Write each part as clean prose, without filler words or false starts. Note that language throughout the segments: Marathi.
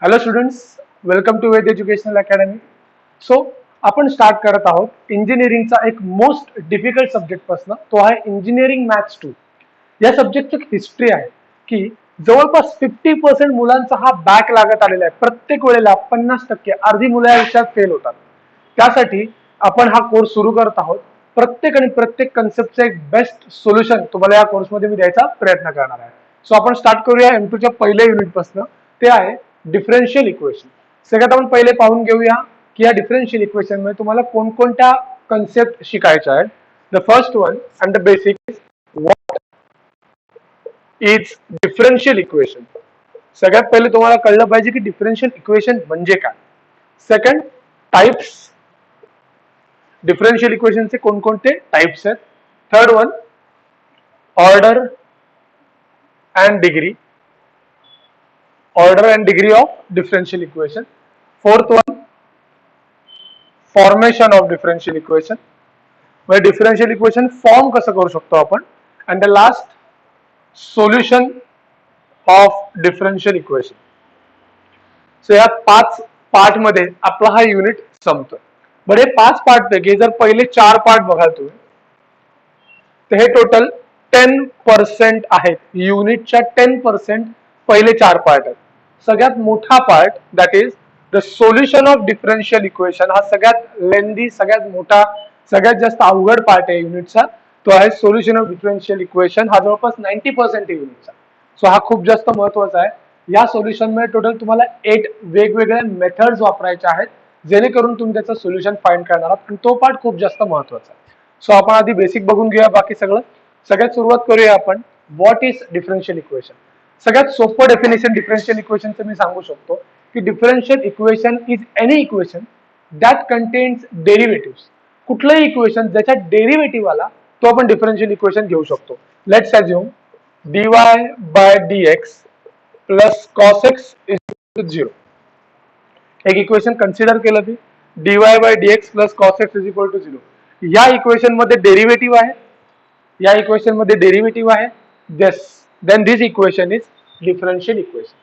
Hello students, welcome to Ved educational academy. So आपण स्टार्ट करत आहोत इंजिनिअरिंगचा एक मोस्ट डिफिकल्ट सब्जेक्ट पासून. तो आहे इंजिनिअरिंग मॅथ्स 2. या सब्जेक्टची हिस्ट्री आहे की जवळपास 50% मुलांचा हा बॅक लागत आलेला आहे. प्रत्येक वेळेला 50% अर्धी मुलं या विषयात फेल होतात. त्यासाठी आपण हा कोर्स सुरू करत आहोत. प्रत्येक कन्सेप्टचं एक बेस्ट सोल्युशन तुम्हाला या कोर्समध्ये मी द्यायचा प्रयत्न करणार आहे. सो आपण स्टार्ट करूया M2 च्या पहिल्या युनिट पासून. ते आहे डिफरन्शियल इक्वेशन. सगळ्यात आपण पहिले पाहून घेऊया की या डिफरन्शियल इक्वेशन मध्ये तुम्हाला कोणकोणत्या कन्सेप्ट शिकायच्या आहेत. The first one and the basic is what is differential equation. सगळ्यात पहिले तुम्हाला कळलं पाहिजे की डिफरन्शियल इक्वेशन म्हणजे काय. Second, types. डिफरन्शियल इक्वेशनचे कोणकोणते टाइप्स आहेत. Third one, order and degree. Order and degree of differential equation. Fourth one, formation of differential equation. म्हणजे डिफरन्शियल इक्वेशन फॉर्म कसं करू शकतो आपण. And the last, solution of differential equation. So या 5 पार्ट मध्ये आपला हा युनिट संपतो. बरं, हे 5 पार्ट पैकी जर पहिले 4 पार्ट बघाल तुम्ही तर हे टोटल 10% आहेत. युनिटच्या 10% पहिले 4 पार्ट आहेत. सगळ्यात मोठा part that is the solution of differential equation हा सगळ्यात लेंदी, सगळ्यात मोठा, सगळ्यात जास्त अवघड पार्ट आहे युनिटचा. तो आहे सोल्युशन ऑफ डिफरन्शियल इक्वेशन. हा जवळपास 90% आहे युनिटचा. सो हा खूप जास्त महत्वाचा आहे. या सोल्युशन मध्ये टोटल तुम्हाला 8 वेगवेगळ्या मेथड्स वापरायच्या आहेत जेणेकरून तुम्ही त्याचं सोल्युशन फाइंड करणार आहात. आणि तो पार्ट खूप जास्त महत्वाचा आहे. सो आपण आधी बेसिक बघून घेऊया. बाकी सगळ्यात सुरुवात करूया आपण व्हॉट इज डिफरन्शियल इक्वेशन. सगळ्यात सोपं डेफिनेशन डिफरन्शियल इक्वेशनचं मी सांगू शकतो की differential equation is any equation that contains derivative. कुठलंही इक्वेशन ज्याच्या डेरिव्हेटिव्ह आला तो आपण डिफरन्शियल इक्वेशन घेऊ शकतो. Let's assume dy by dx plus cos x is 0. एक इक्वेशन कन्सिडर केलं की dy by dx plus cos x is equal to 0. या इक्वेशन मध्ये डेरिव्हेटिव्ह आहे. या इक्वेशन मध्ये डेरिव्हेटिव्ह आहे. then this equation is differential equation.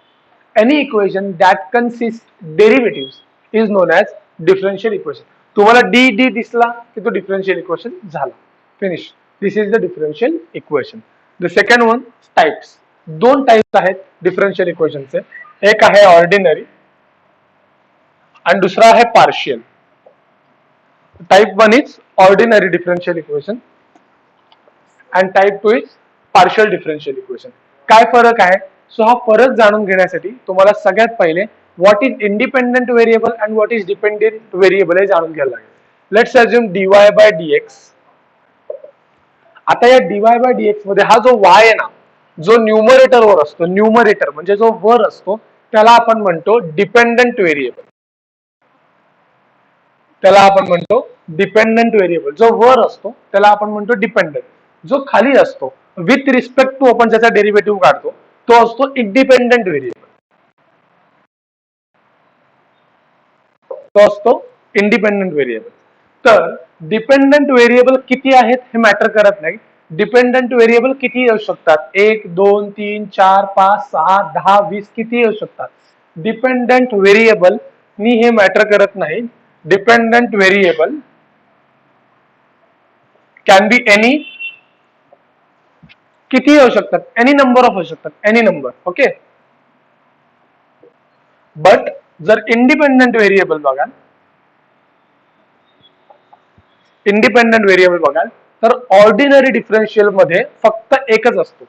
Any equation that consists derivatives is known as differential equation. तुम्हाला d दिसला की तो डिफरन्शियल इक्वेशन झाला. Finish. This is the differential equation. The second one, types. 2 types आहेत डिफरन्शियल इक्वेशनचे. एक आहे ऑर्डिनरी आणि दुसरा आहे partial. Type 1 is ordinary differential equation and type 2 is partial differential equation. काय फरक आहे. सो हा फरक जाणून घेण्यासाठी तुम्हाला सगळ्यात पहिले what is independent variable and what is dependent variable हे जाणून घ्यायला लागेल. Let's assume dy by dx. आता या dy बाय dx मध्ये हा जो y आहे ना, जो न्यूमरेटर वर असतो, न्यूमरेटर म्हणजे जो वर असतो त्याला आपण म्हणतो डिपेंडंट व्हेरिएबल. त्याला आपण म्हणतो डिपेंडंट व्हेरिएबल. जो वर असतो त्याला आपण म्हणतो डिपेंडंट. जो खाली असतो विथ रिस्पेक्ट टू आपण ज्याचा डेरिव्हेटिव्ह काढतो तो असतो इंडिपेंडंट व्हेरिएबल. तो असतो इंडिपेंडंट व्हेरिएबल. तर डिपेंडंट व्हेरिएबल किती आहेत हे मॅटर करत नाही. डिपेंडंट व्हेरिएबल किती येऊ शकतात. 1 2 3 4 5 6 10 20 किती येऊ शकतात. डिपेंडंट व्हेरिएबल नी हे मॅटर करत नाही. Dependent variable can be any, किती येऊ शकतात. एनी नंबर ऑफ येऊ शकतात. Any number. ओके. बट जर इंडिपेंडंट व्हेरिएबल बघाल, इंडिपेंडंट व्हेरिएबल बघाल तर ऑर्डिनरी डिफरन्शियल मध्ये फक्त एकच असतो.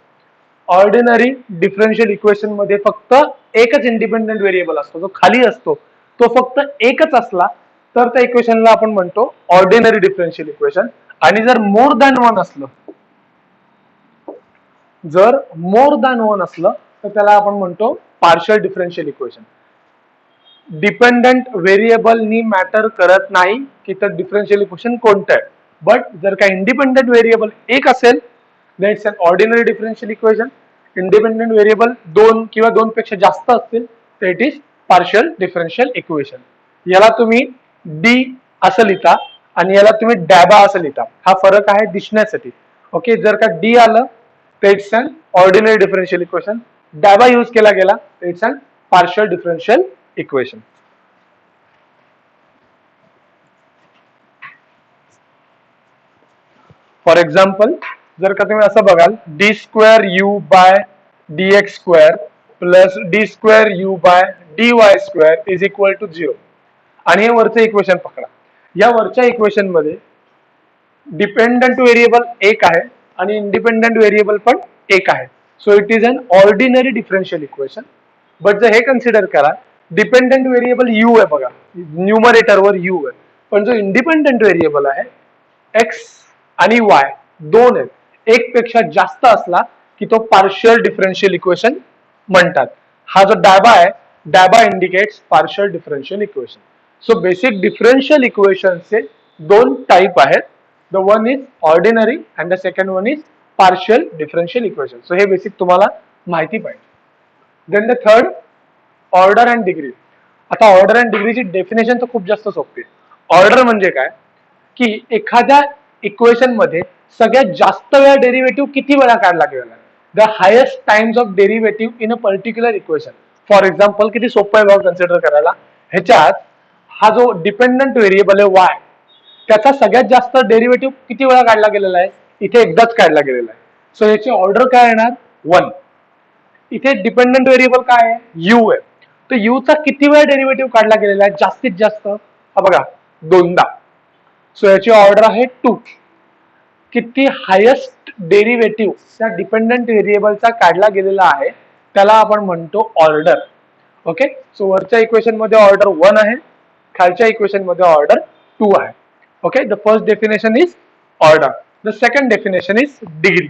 ऑर्डिनरी डिफरन्शियल इक्वेशन मध्ये फक्त एकच इंडिपेंडंट व्हेरिएबल असतो. जो खाली असतो तो फक्त एकच असला तर त्या इक्वेशनला आपण म्हणतो ऑर्डिनरी डिफरन्शियल इक्वेशन. आणि जर मोर दॅन 1 असलं, जर मोर दॅन 1 असलं तर त्याला आपण म्हणतो partial differential equation. Dependent variable नी मॅटर करत नाही की तर डिफरन्शियल इक्वेशन कोणतं आहे. बट जर का इंडिपेंडंट व्हेरिएबल एक असेल then it's an ordinary differential equation. Independent variable 2 किंवा 2 पेक्षा जास्त असतील तर it is partial differential equation. याला तुम्ही डी असं लिहिता आणि याला तुम्ही डॅबा असं लिहिता. हा फरक आहे दिसण्यासाठी. ओके. जर का डी आलं तर it's an ordinary differential equation. डॅबा यूज केला गेला तर it's an partial differential equation. For example जर का तुम्ही असं बघाल D square U by D x square plus D square U by D Y square is equal to 0 आणि हे वरचं इक्वेशन पकडा. या वरच्या इक्वेशन मध्ये डिपेंडंट व्हेरिएबल एक आहे आणि इंडिपेंडंट व्हेरिएबल पण एक आहे. So it is an ordinary differential equation. But जर हे कन्सिडर करा डिपेंडंट व्हेरिएबल यू आहे बघा, न्यूमरेटरवर यू आहे, पण जो इंडिपेंडंट व्हेरिएबल आहे एक्स आणि वाय दोन आहेत, एक पेक्षा जास्त असला की तो पार्शियल डिफरन्शियल इक्वेशन म्हणतात. हा जो डाबा आहे डाबा indicates partial differential equation. So basic differential इक्वेशनचे दोन टाइप आहेत. The one is ordinary and the second one is partial differential equation. So हे बेसिक तुम्हाला माहिती पाहिजे. Then the third order and degree. आता ऑर्डर अँड डिग्रीची डेफिनेशन तर खूप जास्त सोपी आहे. ऑर्डर म्हणजे काय की एखाद्या इक्वेशन मध्ये सगळ्यात जास्त वेळा डेरिव्हेटिव्ह किती वेळा काढला गेला, the highest times of derivative in a particular equation. For example किती सोपं आहे बघा कन्सिडर करायला. ह्याच्यात हा जो डिपेंडंट व्हेरिएबल आहे वाय त्याचा सगळ्यात जास्त डेरिव्हेटिव्ह किती वेळा काढला गेलेला आहे, इथे एकदाच काढला गेलेला आहे. सो याची ऑर्डर काय येणार 1. इथे डिपेंडंट व्हेरिएबल काय आहे यू आहे, तर यू चा किती वेळा डेरिव्हेटिव्ह काढला गेलेला आहे जास्तीत जास्त, हा बघा दोनदा. सो याची ऑर्डर आहे 2. किती हायेस्ट डेरिव्हेटिव्ह त्या डिपेंडंट व्हेरिएबलचा काढला गेलेला आहे त्याला आपण म्हणतो ऑर्डर. ओके. सो वरच्या इक्वेशन मध्ये ऑर्डर 1 आहे, खालच्या इक्वेशन मध्ये ऑर्डर 2 आहे. Okay. The first definition is order. The second definition is degree.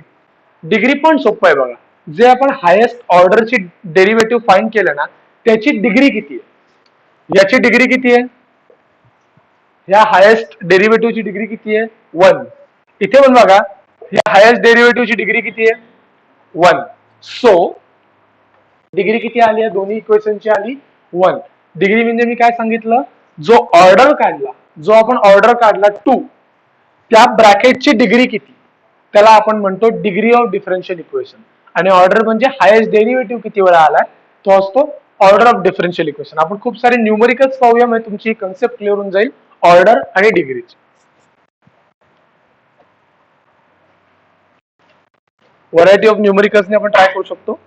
Degree पण सोपं आहे बघा. जे आपण हायेस्ट ऑर्डरची डेरिव्हेटिव्ह फाइंड केलं ना त्याची डिग्री किती आहे, याची डिग्री किती आहे, या हायेस्ट डेरिव्हेटिव्हची डिग्री किती आहे 1. इथे पण बघा या हायेस्ट डेरिव्हेटिव्हची डिग्री किती आहे 1. सो डिग्री किती आली आहे दोन्ही इक्वेशनची आली 1. डिग्री म्हणजे मी काय सांगितलं, जो ऑर्डर काढला, जो आपण ऑर्डर काढला 2 त्या ब्रॅकेटची डिग्री किती त्याला आपण म्हणतो डिग्री ऑफ डिफरन्शियल इक्वेशन. आणि ऑर्डर म्हणजे हायेस्ट डेरिव्हेटिव्ह किती वेळा आलाय तो असतो ऑर्डर ऑफ डिफरन्शियल इक्वेशन. आपण खूप सारे न्यूमरिकल्स पाहूया म्हणजे तुमची कन्सेप्ट क्लिअर होऊन जाईल ऑर्डर आणि डिग्रीची. व्हरायटी ऑफ न्यूमरिकल्स आपण ट्राय करू शकतो.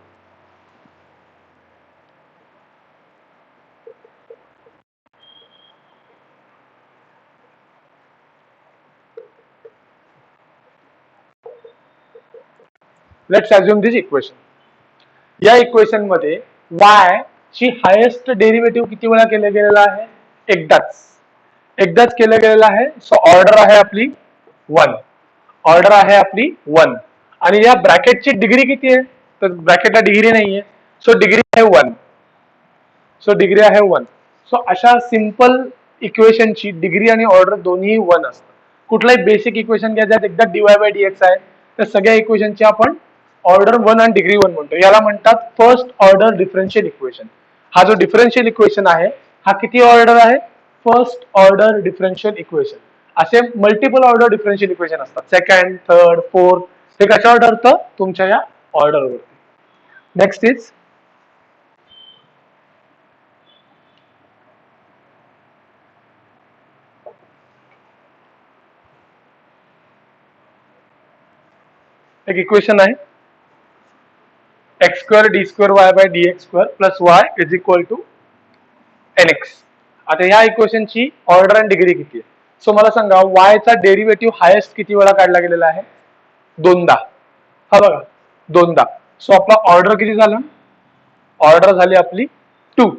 Let's assume this equation. या इक्वेशन मध्ये y ची हायेस्ट डेरिव्हेटिव्ह किती वेळा केलं गेलेला आहे, एकदाच केलं गेलेलं आहे. सो ऑर्डर आहे आपली 1. ऑर्डर आहे आपली 1 आणि या ब्रॅकेटची डिग्री किती आहे, तर ब्रॅकेटला डिग्री नाहीये. सो डिग्री आहे 1. डिग्री आहे 1. सो अशा सिंपल इक्वेशनची डिग्री आणि ऑर्डर दोन्ही 1 असतात. कुठलाही बेसिक इक्वेशन घ्यायचं एकदा dy बाय dx आहे तर सगळ्या इक्वेशनची आपण ऑर्डर 1 आणि डिग्री 1 म्हणतो. याला म्हणतात फर्स्ट ऑर्डर डिफरन्शियल इक्वेशन. हा जो डिफरन्शियल इक्वेशन आहे हा किती ऑर्डर आहे, फर्स्ट ऑर्डर डिफरन्शियल इक्वेशन. असे मल्टिपल ऑर्डर डिफरन्शियल इक्वेशन असतात, सेकंड, थर्ड, फोर्थ. हे कशावर ठरतं, तुमच्या या ऑर्डरवरती. नेक्स्ट इज एक इक्वेशन आहे x square d square y by D x square plus y is equal to n x. आता ह्या इक्वेशनची ऑर्डर अँड डिग्री किती आहे. सो मला सांगा y चा डेरिव्हेटिव्ह हायेस्ट किती वेळा काढला गेलेला आहे, दोनदा. हा बघा दोनदा. सो आपला ऑर्डर किती झाला, ऑर्डर झाली आपली 2.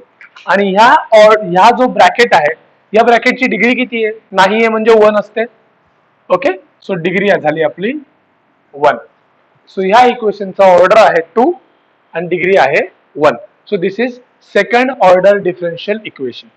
आणि ह्या जो ब्रॅकेट आहे या ब्रॅकेटची डिग्री किती आहे, नाही आहे म्हणजे 1 असते. ओके. सो डिग्री झाली आपली 1. सो ह्या इक्वेशनचा ऑर्डर आहे 2 आणि डिग्री आहे 1. So this is second order differential equation.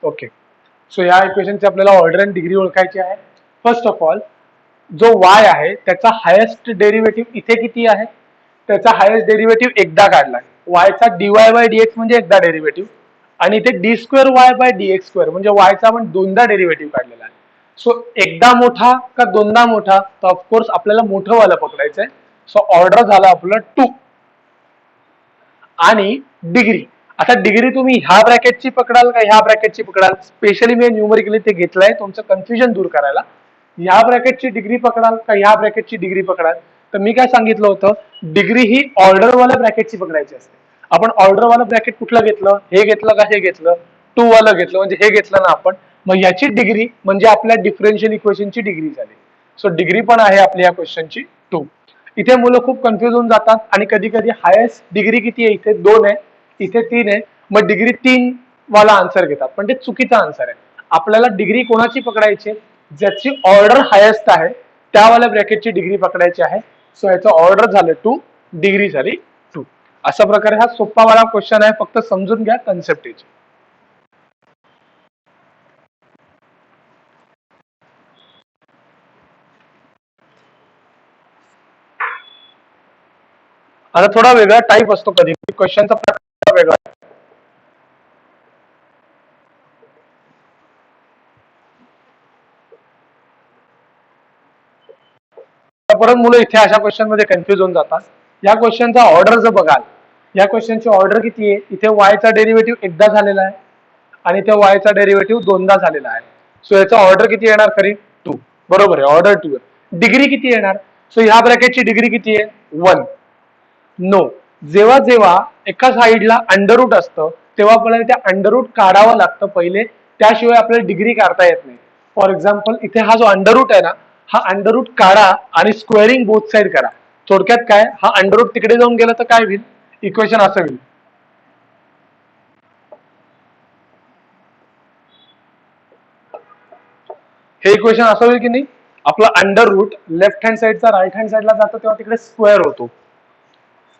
Okay. So या इक्वेशनची आपल्याला ऑर्डर अँड डिग्री ओळखायची आहे. फर्स्ट ऑफ ऑल जो y आहे त्याचा हायेस्ट डेरिव्हेटिव्ह इथे किती आहे, त्याचा हायेस्ट डेरिव्हेटिव्ह एकदा काढलाय. वायचा डीवाय बाय डीएक्स म्हणजे एकदा डेरिव्हेटिव्ह, आणि इथे d square y by dx square म्हणजे वायचा आपण दोनदा डेरिव्हेटिव्ह काढलेला आहे. सो एकदा मोठा का दोनदा मोठा, तर ऑफकोर्स आपल्याला मोठं वाला पकडायचंय. सो ऑर्डर झालं आपलं 2. आणि डिग्री, आता डिग्री तुम्ही ह्या ब्रॅकेटची पकडाल का ह्या ब्रॅकेटची पकडाल, स्पेशली मी न्यूमरिकली ते घेतलंय तुमचं कन्फ्युजन दूर करायला. ह्या ब्रॅकेटची डिग्री पकडाल का ह्या ब्रॅकेटची डिग्री पकडाल, तर मी काय सांगितलं होतं, डिग्री ही ऑर्डरवाल्या ब्रॅकेटची पकडायची असते. आपण ऑर्डरवालं ब्रॅकेट कुठलं घेतलं, हे घेतलं का हे घेतलं, 2 वालं घेतलं, म्हणजे हे घेतलं ना आपण, मग याची डिग्री म्हणजे आपल्या डिफरन्शियल इक्वेशनची डिग्री झाली. सो डिग्री पण आहे आपल्या या क्वेश्चनची 2. इथे मुलं खूप कन्फ्युज होऊन जातात आणि कधी कधी हायेस्ट डिग्री किती आहे, इथे 2 आहे, इथे 3 आहे, मग डिग्री 3 वाला आन्सर घेतात, पण ते चुकीचा आन्सर आहे. आपल्याला डिग्री कोणाची पकडायची, ज्याची ऑर्डर हायेस्ट आहे त्यावाल्या ब्रॅकेटची डिग्री पकडायची आहे. सो याचं ऑर्डर झालं 2, डिग्री झाली 2. अशा प्रकारे हा सोपा वाला क्वेश्चन आहे, फक्त समजून घ्या कन्सेप्ट याची. आता थोडा वेगळा टाईप असतो, कधी क्वेश्चनचा प्रकार वेगळा. परत मुलं इथे अशा क्वेश्चन मध्ये कन्फ्युज होऊन जातात. या क्वेश्चनचा ऑर्डर जर बघाल, या क्वेश्चनची ऑर्डर किती आहे, इथे वायचा डेरिव्हेटिव्ह एकदा झालेला आहे आणि इथे वायचा डेरिव्हेटिव्ह दोनदा झालेला आहे. सो याचा ऑर्डर किती येणार, खरी 2, बरोबर आहे, ऑर्डर 2. डिग्री किती येणार, सो ह्या ब्रॅकेटची डिग्री किती आहे, 1. नो, जेव्हा जेव्हा एका साईडला अंडररूट असतं तेव्हा आपल्याला त्या अंडररूट काढावं लागतं पहिले, त्याशिवाय आपल्याला डिग्री काढता येत नाही. फॉर एक्झाम्पल इथे हा जो अंडररूट आहे ना, हा अंडररूट काढा आणि स्क्वेअरिंग बोथ साइड करा. थोडक्यात काय, हा अंडररूट तिकडे जाऊन गेला तर काय होईल, इक्वेशन असं होईल. हे इक्वेशन असं होईल की नाही, आपला अंडररूट लेफ्ट हँड साइडचा राईट हँड साइडला जातो तेव्हा तिकडे स्क्वेअर होतो.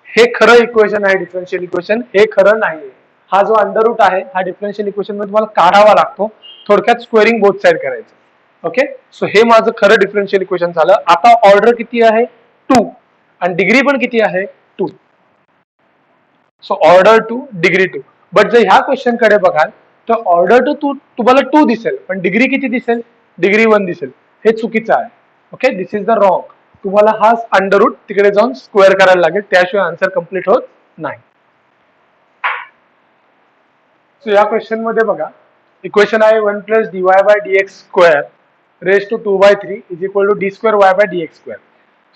हे खरं इक्वेशन आहे डिफरन्शियल इक्वेशन, हे खरं नाहीये. हा जो अंडररूट आहे हा डिफरन्शियल इक्वेशन मध्ये तुम्हाला काढावा लागतो, थोडक्यात स्क्वेअरिंग बोथ साइड करायचं. ओके, सो हे माझं खरं डिफरन्शियल इक्वेशन झालं. आता ऑर्डर किती आहे, 2, आणि डिग्री पण किती आहे, 2. So order 2, degree 2. बट जर ह्या क्वेश्चन कडे बघाल तर ऑर्डर 2 तुम्हाला 2 दिसेल, पण डिग्री किती दिसेल, डिग्री 1 दिसेल. हे चुकीचं आहे. Okay, this is the wrong. तुम्हाला हा अंडररूट तिकडे जाऊन स्क्वेअर करायला लागेल, त्याशिवाय आन्सर कम्प्लीट होत नाही. सो या क्वेश्चन मध्ये बघा, इक्वेशन आहे 1 plus dy by dx square raise to 2/3 is equal to d square y by dx square.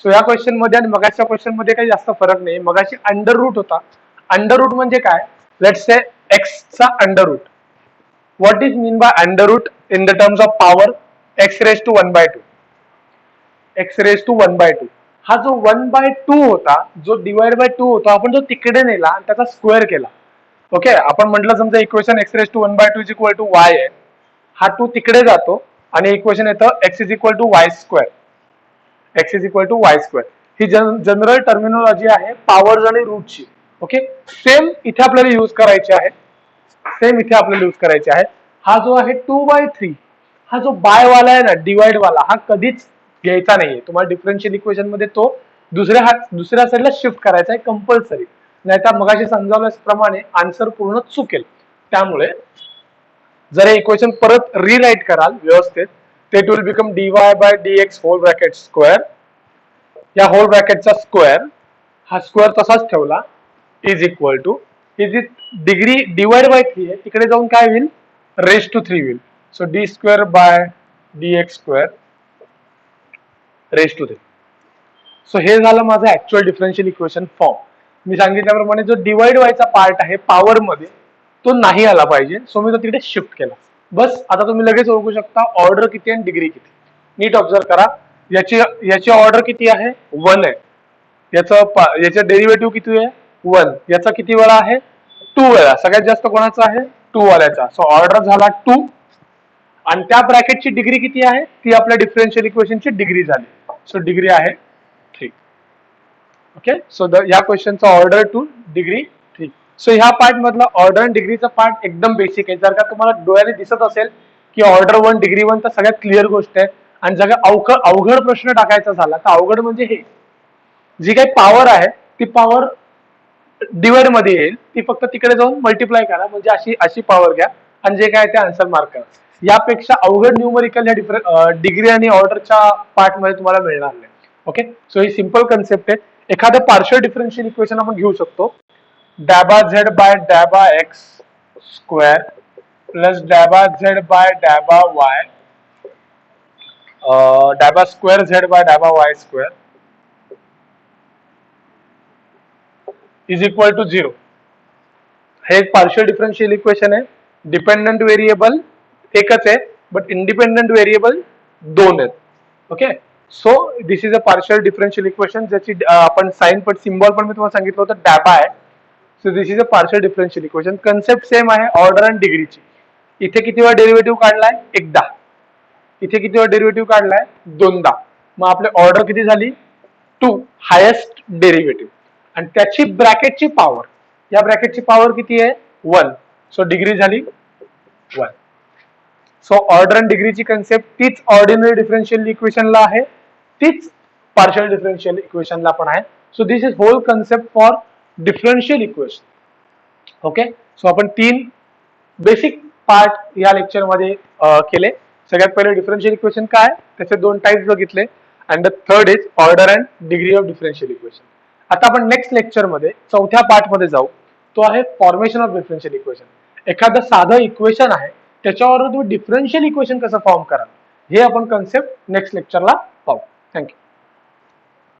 So या क्वेश्चन मध्ये आणि मगाच्या क्वेश्चन मध्ये काही जास्त फरक नाही. मगाशी अंडर रूट होता. अंडर रूट म्हणजे काय, लेट्स से एक्स चा under root. What is mean by under root in the terms of power, x raise to 1/2, x raise to 1/2. हा जो 1/2 होता, जो डिवाइड बाय 2 होता, आपण जो तिकडे नेला आणि त्याचा स्क्वेअर केला. ओके, आपण म्हटलं समजा equation x raise to 1/2 is equal to y आहे, हा 2 तिकडे जातो आणि इक्वेशन येतं x is equal to y square, x is equal to y square. ही जनरल टर्मिनॉलॉजी आहे पॉवर्स आणि रूटची. ओके, सेम इथे आपल्याला यूज करायची आहे, सेम इथे आपल्याला यूज करायचे आहे. हा जो आहे 2/3, हा जो बाय वाला आहे ना, डिवाइड वाला, हा कधीच घ्यायचा नाहीये. तुम्हाला डिफरन्शियल इक्वेशन मध्ये तो दुसऱ्या साईडला शिफ्ट करायचा आहे कंपल्सरी, नाहीतर मगाशी समजावल्याप्रमाणे आन्सर पूर्ण चुकेल. त्यामुळे जर हे इक्वेशन परत रिराईट कराल व्यवस्थित, ते will become dy by dx whole bracket square, या होल ब्रॅकेटचा स्क्वेअर, हा स्क्वेअर तसाच ठेवला, is equal to, is degree divide by 3 आहे, तिकडे जाऊन काय होईल, रेज टू 3 होईल. So d square by dx square raise to 3. So हे झालं माझं ऍक्च्युअल डिफरन्शियल इक्वेशन फॉर्म. मी सांगितल्याप्रमाणे जो डिवाइड व्हायचा पार्ट आहे पॉवर मध्ये, तो नाही आला पाहिजे, सो मी तो तिकडे शिफ्ट केला. बस आता तुम्ही लगेच ओळखू शकता ऑर्डर किती आणि डिग्री किती. नीट ऑब्झर्व करा, याची ऑर्डर किती आहे, 1 आहे, याचं डेरिव्हेटिव्ह किती आहे, 1, याचा किती वेळा आहे, 2 वेळा. सगळ्यात जास्त कोणाचा आहे, 2 वाल्याचा. सो ऑर्डर झाला 2, आणि त्या ब्रॅकेटची डिग्री किती आहे, ती आपल्या डिफरन्शियल इक्वेशनची डिग्री झाली. सो डिग्री आहे 3. ओके, सो या क्वेश्चनचा ऑर्डर 2, डिग्री 3. सो ह्या पार्ट मधला ऑर्डर आणि डिग्रीचा पार्ट एकदम बेसिक आहे. जर का तुम्हाला डोळ्याने दिसत असेल की ऑर्डर 1 डिग्री 1, तर सगळ्यात क्लिअर गोष्ट आहे. आणि सगळ्यात अवघड प्रश्न टाकायचा झाला तर अवघड म्हणजे हे, जी काही पॉवर आहे ती पॉवर डिवाइड मध्ये येईल ती फक्त तिकडे जाऊन मल्टिप्लाय करा, म्हणजे अशी अशी पॉवर घ्या आणि जे काय ते आन्सर मार्क करा. यापेक्षा अवघड न्यूमरिकल या डिग्री आणि ऑर्डरच्या पार्ट मध्ये तुम्हाला मिळणार नाही. ओके, सो ही सिंपल कन्सेप्ट आहे. एखादं पार्शियल डिफरन्शियल इक्वेशन आपण घेऊ शकतो, डॅबा झेड बाय डॅबा एक्स स्क्वेअर प्लस डॅबा झेड बाय डॅबा वाय डॅबा स्क्वेअर झेड बाय डॅबा Y square is equal to 0. हे एक पार्शियल डिफरन्शियल इक्वेशन आहे. डिपेंडंट व्हेरिएबल एकच आहे, बट इंडिपेंडंट व्हेरिएबल दोन आहेत. Okay, so this is a partial differential equation, ज्याची आपण साइन पण सिम्बॉल पण मी तुम्हाला सांगितलं होतं डॅबा आहे. So this is a partial differential equation. Concept same आहे, ऑर्डर अँड डिग्रीची. इथे किती वेळा डेरिव्हेटिव्ह काढलाय? एकदा. इथे किती वेळा डेरिव्हेटिव्ह काढलाय? दोनदा. मग आपली ऑर्डर किती झाली? 2, हायेस्ट डेरिव्हेटिव्ह, आणि त्याची ब्रॅकेटची पॉवर, या ब्रॅकेटची पॉवर किती आहे? 1. सो डिग्री झाली 1. सो ऑर्डर अँड डिग्रीची कन्सेप्ट तीच ऑर्डिनरी डिफरन्शियल इक्वेशनला आहे, तीच पार्शियल डिफरन्शियल इक्वेशनला पण आहे. So this is whole concept for differential equation. Okay, so आपण 3 बेसिक पार्ट या लेक्चर मध्ये केले. सगळ्यात पहिले डिफरन्शियल इक्वेशन काय, त्याचे 2 टाइप्स बघितले, and the third is order and degree of differential equation. आता आपण नेक्स्ट लेक्चर मध्ये चौथ्या पार्ट मध्ये जाऊ, तो आहे फॉर्मेशन ऑफ डिफरन्शियल इक्वेशन. एखादं साधं इक्वेशन आहे, त्याच्यावर तुम्ही डिफरन्शियल इक्वेशन कसं फॉर्म करा, हे आपण कन्सेप्ट नेक्स्ट लेक्चरला पाहू. थँक्यू.